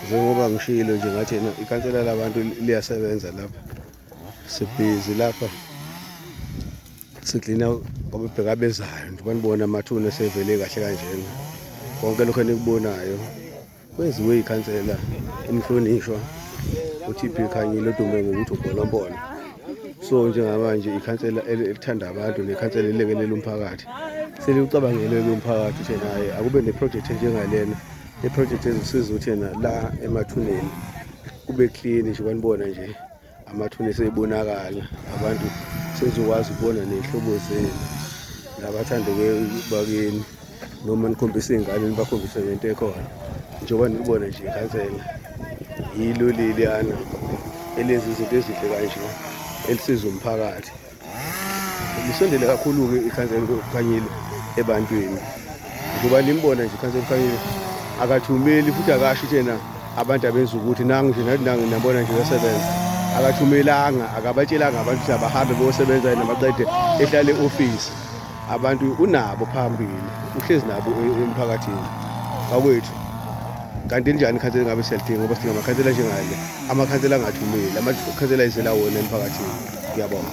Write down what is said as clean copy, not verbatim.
Njengoba ngishilo nje ngathi ikhansela labantu liyasebenza lapha. Sibhizi lapha siklina obebheka bezayo nje banibona amathuna esevele kahle kanjena. Konke lokho enikubonayo kwenziwe ikhansela umhlonishwa uTP Khanyile odume ngokuthi ubholompolo. So njengamanje ikhansela elithanda abantu nekhansela elekelela umphakathi selicabangele umphakathi ukuthi naye akube neproject enjengalena, iproject ezosiza ukuthi la emathuneni kube clean nje banibona nje amathuna esebonakala, abantu sezokwazi ukubona nehlobo zenu nabathanda bakeni noma nikhombisa ingane nibakhombise ngento ekhona njengoba nibona nje ikhansela yilo leliyana elenza izinto ezihle kanje elisiza umphakathi. Lisondele kakhulu-ke ikhansela Khanyile ebantwini ngoba nimbona nje ikhansela Khanyile akathumeli futhi akasho ukuthi abantu abenza ukuthi nangu nje nathi nabona nje uyasebenza, akathumelanga akabatshelanga abantu ukuthi abahambe bosebenza namaqede ehlale e-office. Abantu unabo phambili, uhlezi nabo emphakathini bakwethu. Kanti linjani ikhansela ngabe siyalidinga ngoba sidinga amakhansela njengale, amakhansela angathumeli, amakhansela ayizela wona emphakathini. Ngiyabonga.